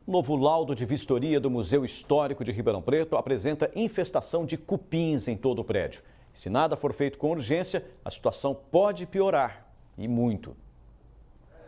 O novo laudo de vistoria do Museu Histórico de Ribeirão Preto apresenta infestação de cupins em todo o prédio. Se nada for feito com urgência, a situação pode piorar, e muito.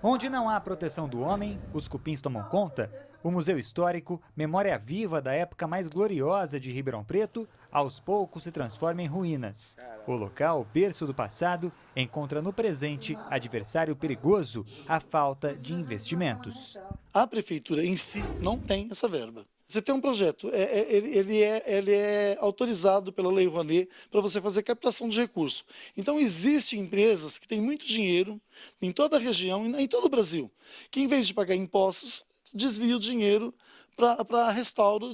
Onde não há proteção do homem, os cupins tomam conta. O Museu Histórico, memória viva da época mais gloriosa de Ribeirão Preto, aos poucos se transforma em ruínas. O local, berço do passado, encontra no presente adversário perigoso, a falta de investimentos. A prefeitura em si não tem essa verba. Você tem um projeto, ele é autorizado pela Lei Rouanet para você fazer captação de recursos. Então, existem empresas que têm muito dinheiro em toda a região e em todo o Brasil, que em vez de pagar impostos, desviam o dinheiro para restauro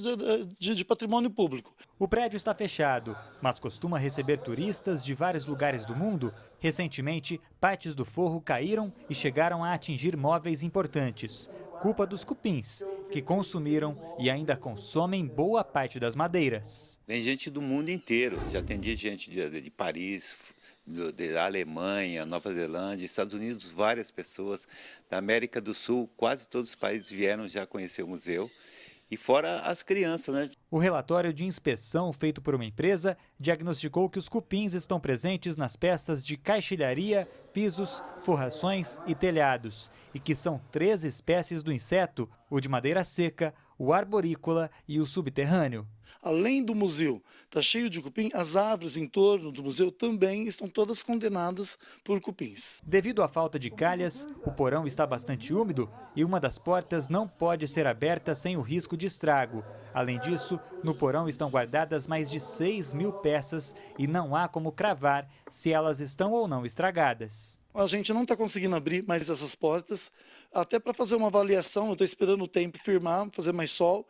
de patrimônio público. O prédio está fechado, mas costuma receber turistas de vários lugares do mundo. Recentemente, partes do forro caíram e chegaram a atingir móveis importantes. Culpa dos cupins, que consumiram e ainda consomem boa parte das madeiras. Vem gente do mundo inteiro, já atendi gente de Paris, da Alemanha, Nova Zelândia, Estados Unidos, várias pessoas. Da América do Sul, quase todos os países vieram já conhecer o museu. E fora as crianças, né? O relatório de inspeção feito por uma empresa diagnosticou que os cupins estão presentes nas peças de caixilharia, pisos, forrações e telhados, e que são 3 espécies do inseto, o de madeira seca, o arborícola e o subterrâneo. Além do museu estar cheio de cupim, as árvores em torno do museu também estão todas condenadas por cupins. Devido à falta de calhas, o porão está bastante úmido e uma das portas não pode ser aberta sem o risco de estrago. Além disso, no porão estão guardadas mais de 6.000 peças e não há como cravar se elas estão ou não estragadas. A gente não está conseguindo abrir mais essas portas, até para fazer uma avaliação, eu estou esperando o tempo firmar, fazer mais sol,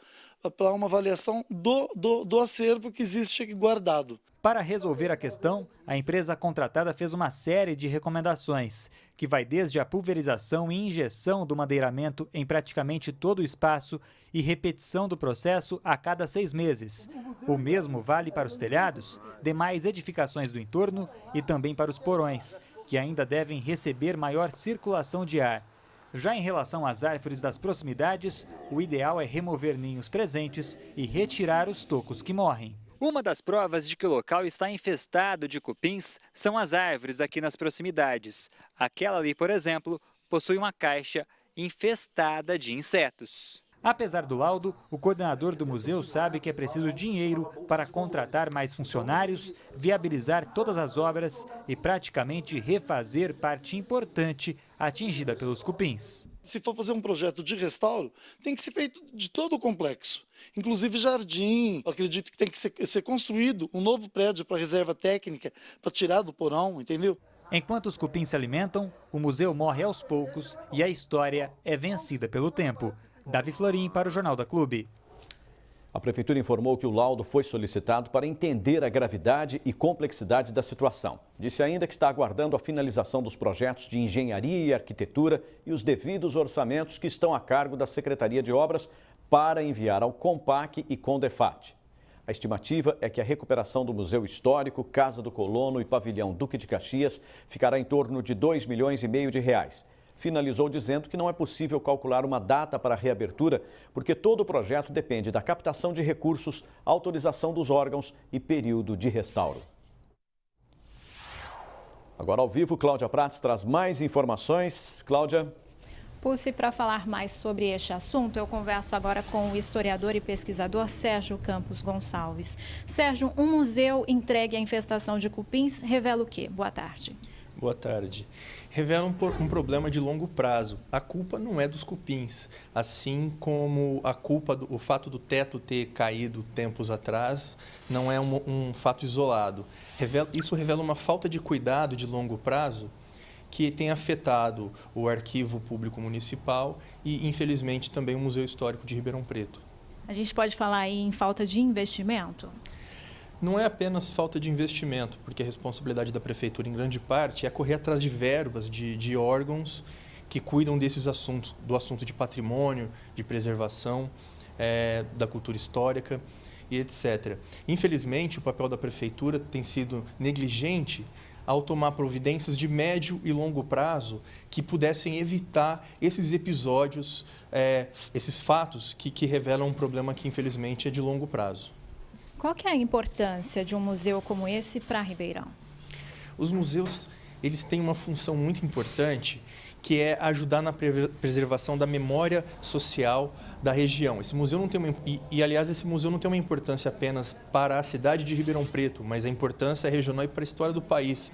para uma avaliação do acervo que existe aqui guardado. Para resolver a questão, a empresa contratada fez uma série de recomendações, que vai desde a pulverização e injeção do madeiramento em praticamente todo o espaço e repetição do processo a cada 6 meses. O mesmo vale para os telhados, demais edificações do entorno e também para os porões, que ainda devem receber maior circulação de ar. Já em relação às árvores das proximidades, o ideal é remover ninhos presentes e retirar os tocos que morrem. Uma das provas de que o local está infestado de cupins são as árvores aqui nas proximidades. Aquela ali, por exemplo, possui uma caixa infestada de insetos. Apesar do laudo, o coordenador do museu sabe que é preciso dinheiro para contratar mais funcionários, viabilizar todas as obras e praticamente refazer parte importante atingida pelos cupins. Se for fazer um projeto de restauro, tem que ser feito de todo o complexo, inclusive jardim. Eu acredito que tem que ser construído um novo prédio para reserva técnica, para tirar do porão, entendeu? Enquanto os cupins se alimentam, o museu morre aos poucos e a história é vencida pelo tempo. Davi Florim para o Jornal da Clube. A Prefeitura informou que o laudo foi solicitado para entender a gravidade e complexidade da situação. Disse ainda que está aguardando a finalização dos projetos de engenharia e arquitetura e os devidos orçamentos que estão a cargo da Secretaria de Obras para enviar ao CONPAC e CONDEFAT. A estimativa é que a recuperação do Museu Histórico, Casa do Colono e Pavilhão Duque de Caxias ficará em torno de R$2,5 milhões. Finalizou dizendo que não é possível calcular uma data para a reabertura, porque todo o projeto depende da captação de recursos, autorização dos órgãos e período de restauro. Agora ao vivo, Cláudia Prates traz mais informações. Cláudia. Pulse, para falar mais sobre este assunto, eu converso agora com o historiador e pesquisador Sérgio Campos Gonçalves. Sérgio, um museu entregue à infestação de cupins revela o quê? Boa tarde. Boa tarde. Revela um problema de longo prazo. A culpa não é dos cupins, assim como a culpa o fato do teto ter caído tempos atrás não é um fato isolado. Isso revela uma falta de cuidado de longo prazo que tem afetado o Arquivo Público Municipal e, infelizmente, também o Museu Histórico de Ribeirão Preto. A gente pode falar aí em falta de investimento? Não é apenas falta de investimento, porque a responsabilidade da Prefeitura, em grande parte, é correr atrás de verbas, de órgãos que cuidam desses assuntos, do assunto de patrimônio, de preservação, da cultura histórica e etc. Infelizmente, o papel da Prefeitura tem sido negligente ao tomar providências de médio e longo prazo que pudessem evitar esses episódios, esses fatos que revelam um problema que, infelizmente, é de longo prazo. Qual que é a importância de um museu como esse para Ribeirão? Os museus, eles têm uma função muito importante, que é ajudar na preservação da memória social da região. Esse museu não tem aliás, esse museu não tem uma importância apenas para a cidade de Ribeirão Preto, mas a importância regional e para a história do país,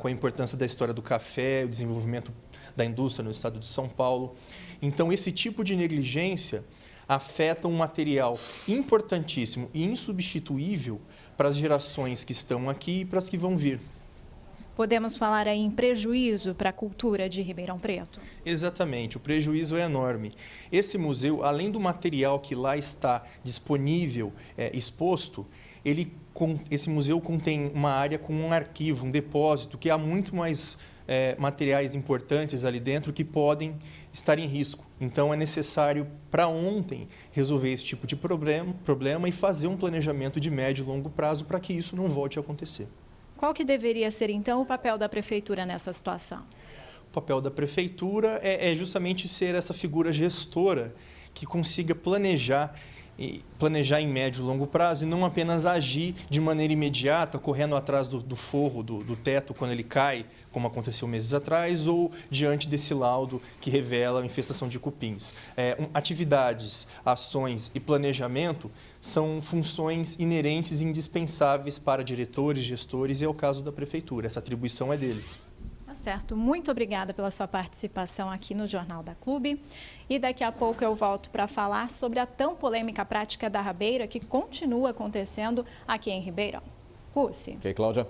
com a importância da história do café, o desenvolvimento da indústria no estado de São Paulo. Então, esse tipo de negligência afeta um material importantíssimo e insubstituível para as gerações que estão aqui e para as que vão vir. Podemos falar aí em prejuízo para a cultura de Ribeirão Preto? Exatamente, o prejuízo é enorme. Esse museu, além do material que lá está disponível, exposto, esse museu contém uma área com um arquivo, um depósito, que há muito mais materiais importantes ali dentro que podem estar em risco. Então, é necessário, para ontem, resolver esse tipo de problema e fazer um planejamento de médio e longo prazo para que isso não volte a acontecer. Qual que deveria ser, então, o papel da Prefeitura nessa situação? O papel da Prefeitura é justamente ser essa figura gestora que consiga planejar em médio e longo prazo e não apenas agir de maneira imediata, correndo atrás do forro, do teto, quando ele cai, como aconteceu meses atrás, ou diante desse laudo que revela a infestação de cupins. Atividades, ações e planejamento são funções inerentes e indispensáveis para diretores, gestores, e é o caso da Prefeitura. Essa atribuição é deles. Tá certo. Muito obrigada pela sua participação aqui no Jornal da Clube. E daqui a pouco eu volto para falar sobre a tão polêmica prática da rabeira que continua acontecendo aqui em Ribeirão. Pucci. Ok, Cláudia.